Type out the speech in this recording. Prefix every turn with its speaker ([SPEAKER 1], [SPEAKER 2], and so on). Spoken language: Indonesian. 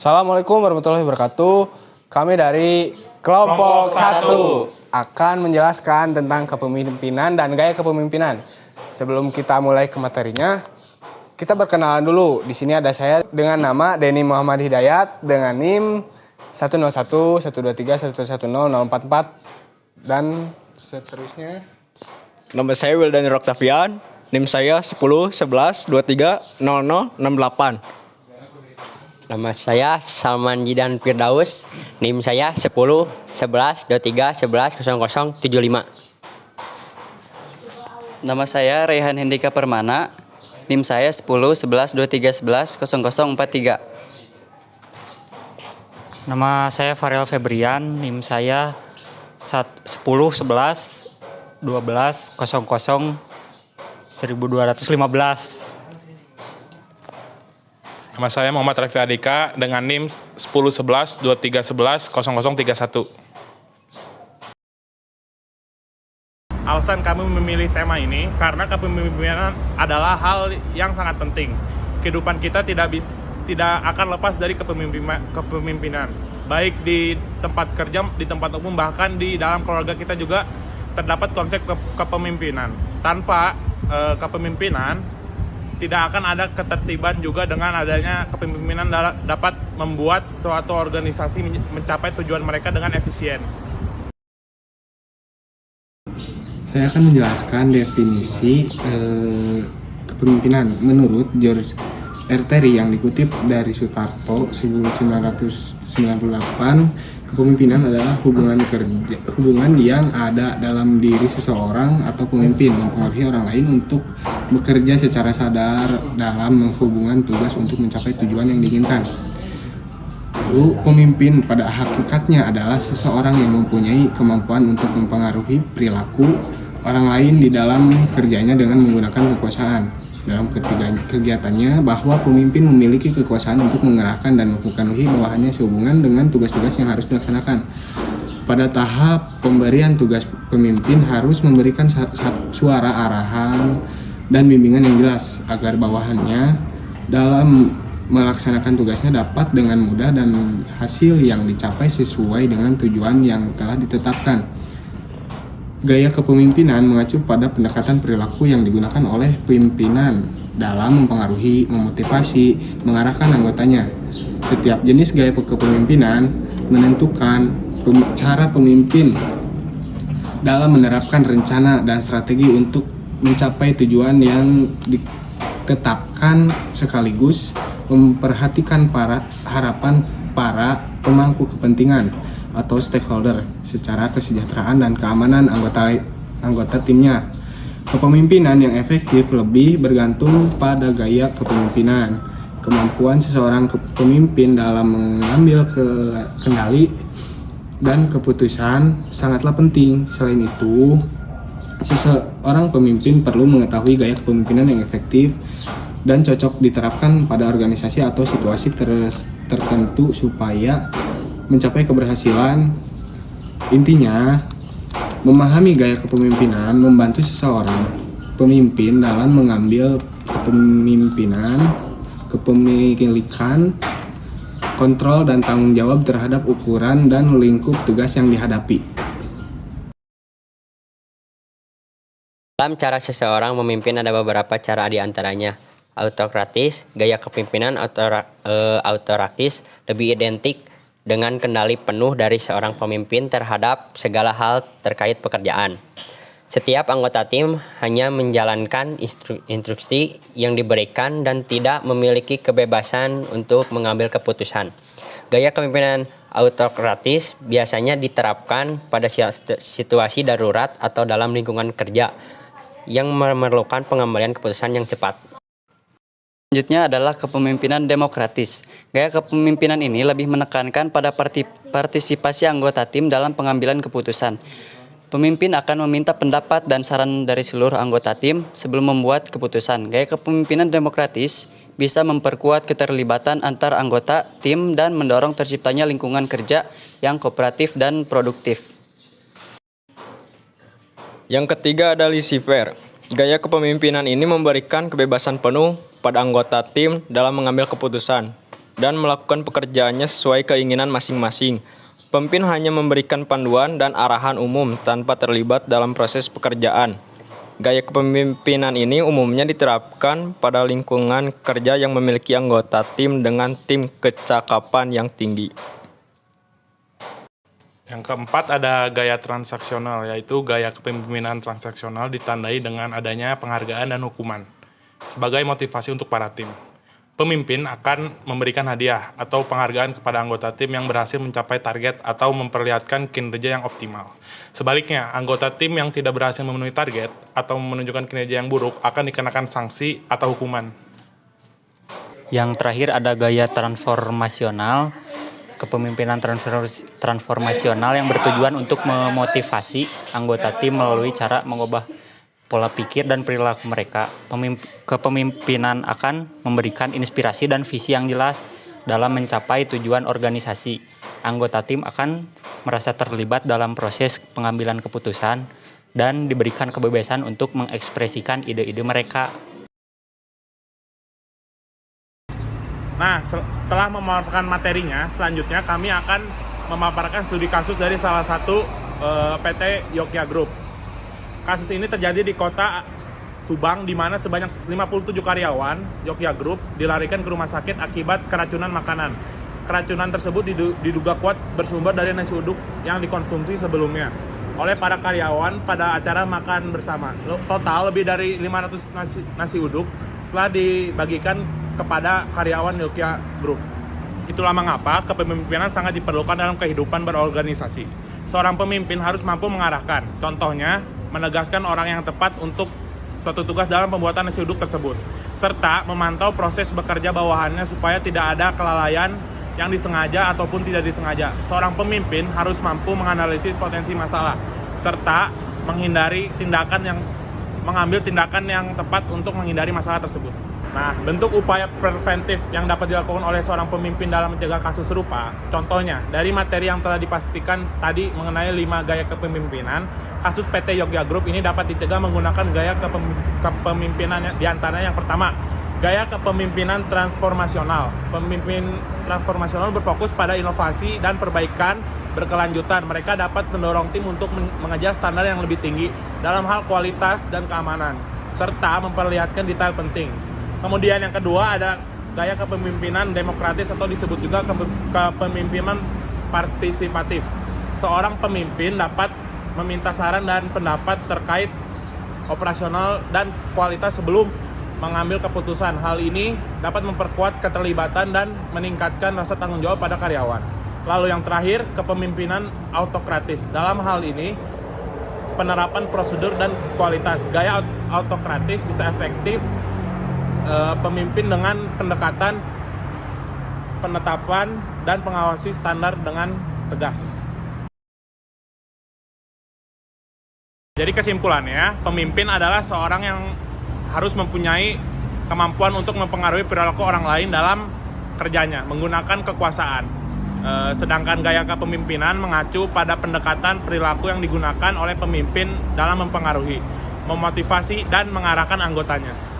[SPEAKER 1] Assalamualaikum warahmatullahi wabarakatuh. Kami dari kelompok 1 akan menjelaskan tentang kepemimpinan dan gaya kepemimpinan. Sebelum kita mulai ke materinya, kita berkenalan dulu. Di sini ada saya dengan nama Denny Muhammad Hidayat dengan NIM 101 123 110 044 dan seterusnya.
[SPEAKER 2] Nama saya Wildani Roktavian, NIM saya 10 11 23 00 68.
[SPEAKER 3] Nama saya Salman Jidan Firdaus, NIM saya 10 11 23 11 00 75.
[SPEAKER 4] Nama saya Rehan Hendika Permana, NIM saya 10 11 23 11 0043.
[SPEAKER 5] Nama saya Farel Febrian, NIM saya 10 11 12 00 1215.
[SPEAKER 6] Nama saya Muhammad Rafi Adika dengan NIM 10 11 23 11 0031. Alasan kami memilih tema ini karena kepemimpinan adalah hal yang sangat penting. Kehidupan kita tidak akan lepas dari kepemimpinan. Baik di tempat kerja, di tempat umum, bahkan di dalam keluarga kita juga terdapat konsep kepemimpinan. Tanpa kepemimpinan tidak akan ada ketertiban. Juga dengan adanya kepemimpinan dapat membuat suatu organisasi mencapai tujuan mereka dengan efisien.
[SPEAKER 1] Saya akan menjelaskan definisi kepemimpinan menurut George R. Terry yang dikutip dari Sutarto 1998. Kepemimpinan adalah hubungan yang ada dalam diri seseorang atau pemimpin mempengaruhi orang lain untuk bekerja secara sadar dalam hubungan tugas untuk mencapai tujuan yang diinginkan. Lalu, pemimpin pada hakikatnya adalah seseorang yang mempunyai kemampuan untuk mempengaruhi perilaku orang lain di dalam kerjanya dengan menggunakan kekuasaan. Dalam kegiatannya, bahwa pemimpin memiliki kekuasaan untuk mengerahkan dan memenuhi bawahannya sehubungan dengan tugas-tugas yang harus dilaksanakan. Pada tahap pemberian tugas, pemimpin harus memberikan suara arahan dan bimbingan yang jelas agar bawahannya dalam melaksanakan tugasnya dapat dengan mudah dan hasil yang dicapai sesuai dengan tujuan yang telah ditetapkan. Gaya kepemimpinan mengacu pada pendekatan perilaku yang digunakan oleh pimpinan dalam mempengaruhi, memotivasi, mengarahkan anggotanya. Setiap jenis gaya kepemimpinan menentukan cara pemimpin dalam menerapkan rencana dan strategi untuk mencapai tujuan yang ditetapkan, sekaligus memperhatikan harapan para pemangku kepentingan atau stakeholder secara kesejahteraan dan keamanan anggota timnya. Kepemimpinan yang efektif lebih bergantung pada gaya kepemimpinan. Kemampuan seseorang pemimpin dalam mengambil kendali dan keputusan sangatlah penting. Selain itu, seseorang pemimpin perlu mengetahui gaya kepemimpinan yang efektif dan cocok diterapkan pada organisasi atau situasi tertentu supaya mencapai keberhasilan. Intinya, memahami gaya kepemimpinan membantu seseorang pemimpin dalam mengambil kepemilikan, kontrol dan tanggung jawab terhadap ukuran dan lingkup tugas yang dihadapi.
[SPEAKER 3] Dalam cara seseorang memimpin ada beberapa cara, di antaranya autokratis. Gaya kepemimpinan autokratis lebih identik dengan kendali penuh dari seorang pemimpin terhadap segala hal terkait pekerjaan. Setiap anggota tim hanya menjalankan instruksi yang diberikan dan tidak memiliki kebebasan untuk mengambil keputusan. Gaya kepemimpinan autokratis biasanya diterapkan pada situasi darurat atau dalam lingkungan kerja yang memerlukan pengambilan keputusan yang cepat.
[SPEAKER 4] Selanjutnya adalah kepemimpinan demokratis. Gaya kepemimpinan ini lebih menekankan pada partisipasi anggota tim dalam pengambilan keputusan. Pemimpin akan meminta pendapat dan saran dari seluruh anggota tim sebelum membuat keputusan. Gaya kepemimpinan demokratis bisa memperkuat keterlibatan antar anggota tim dan mendorong terciptanya lingkungan kerja yang kooperatif dan produktif.
[SPEAKER 2] Yang ketiga ada laissez-faire. Gaya kepemimpinan ini memberikan kebebasan penuh pada anggota tim dalam mengambil keputusan. dan melakukan pekerjaannya sesuai keinginan masing-masing. Pemimpin hanya memberikan panduan dan arahan umum tanpa terlibat dalam proses pekerjaan. Gaya kepemimpinan ini umumnya diterapkan pada lingkungan kerja yang memiliki anggota tim dengan tim kecakapan yang tinggi.
[SPEAKER 6] Yang keempat ada gaya transaksional, yaitu gaya kepemimpinan transaksional ditandai dengan adanya penghargaan dan hukuman sebagai motivasi untuk para tim. Pemimpin akan memberikan hadiah atau penghargaan kepada anggota tim yang berhasil mencapai target atau memperlihatkan kinerja yang optimal. Sebaliknya, anggota tim yang tidak berhasil memenuhi target atau menunjukkan kinerja yang buruk akan dikenakan sanksi atau hukuman.
[SPEAKER 5] Yang terakhir ada gaya transformasional. Kepemimpinan transformasional yang bertujuan untuk memotivasi anggota tim melalui cara mengubah pola pikir dan perilaku mereka. Kepemimpinan akan memberikan inspirasi dan visi yang jelas dalam mencapai tujuan organisasi. Anggota tim akan merasa terlibat dalam proses pengambilan keputusan dan diberikan kebebasan untuk mengekspresikan ide-ide mereka.
[SPEAKER 6] Nah, setelah memaparkan materinya, selanjutnya kami akan memaparkan studi kasus dari salah satu PT Yogya Group. Kasus ini terjadi di kota Subang, di mana sebanyak 57 karyawan Yogya Group dilarikan ke rumah sakit akibat keracunan makanan. Keracunan tersebut diduga kuat bersumber dari nasi uduk yang dikonsumsi sebelumnya oleh para karyawan pada acara makan bersama. Total lebih dari 500 nasi uduk telah dibagikan kepada karyawan Yogya Group. Itulah mengapa kepemimpinan sangat diperlukan dalam kehidupan berorganisasi. Seorang pemimpin harus mampu mengarahkan, contohnya menegaskan orang yang tepat untuk suatu tugas dalam pembuatan nasi uduk tersebut, serta memantau proses bekerja bawahannya supaya tidak ada kelalaian yang disengaja ataupun tidak disengaja. Seorang pemimpin harus mampu menganalisis potensi masalah, serta mengambil tindakan yang tepat untuk menghindari masalah tersebut. Nah, bentuk upaya preventif yang dapat dilakukan oleh seorang pemimpin dalam mencegah kasus serupa, contohnya dari materi yang telah dipastikan tadi mengenai 5 gaya kepemimpinan, kasus PT Yogya Group ini dapat dicegah menggunakan gaya kepemimpinan. Di antaranya yang pertama, gaya kepemimpinan transformasional. Pemimpin transformasional berfokus pada inovasi dan perbaikan berkelanjutan. Mereka dapat mendorong tim untuk mengejar standar yang lebih tinggi dalam hal kualitas dan keamanan, serta memperlihatkan detail penting. Kemudian yang kedua ada gaya kepemimpinan demokratis atau disebut juga kepemimpinan partisipatif. Seorang pemimpin dapat meminta saran dan pendapat terkait operasional dan kualitas sebelum mengambil keputusan. Hal ini dapat memperkuat keterlibatan dan meningkatkan rasa tanggung jawab pada karyawan. Lalu yang terakhir, kepemimpinan autokratis. Dalam hal ini, penerapan prosedur dan kualitas. Gaya autokratis bisa efektif pemimpin dengan pendekatan penetapan dan pengawasi standar dengan tegas. Jadi kesimpulannya, pemimpin adalah seorang yang harus mempunyai kemampuan untuk mempengaruhi perilaku orang lain dalam kerjanya menggunakan kekuasaan. Sedangkan gaya kepemimpinan mengacu pada pendekatan perilaku yang digunakan oleh pemimpin dalam mempengaruhi, memotivasi, dan mengarahkan anggotanya.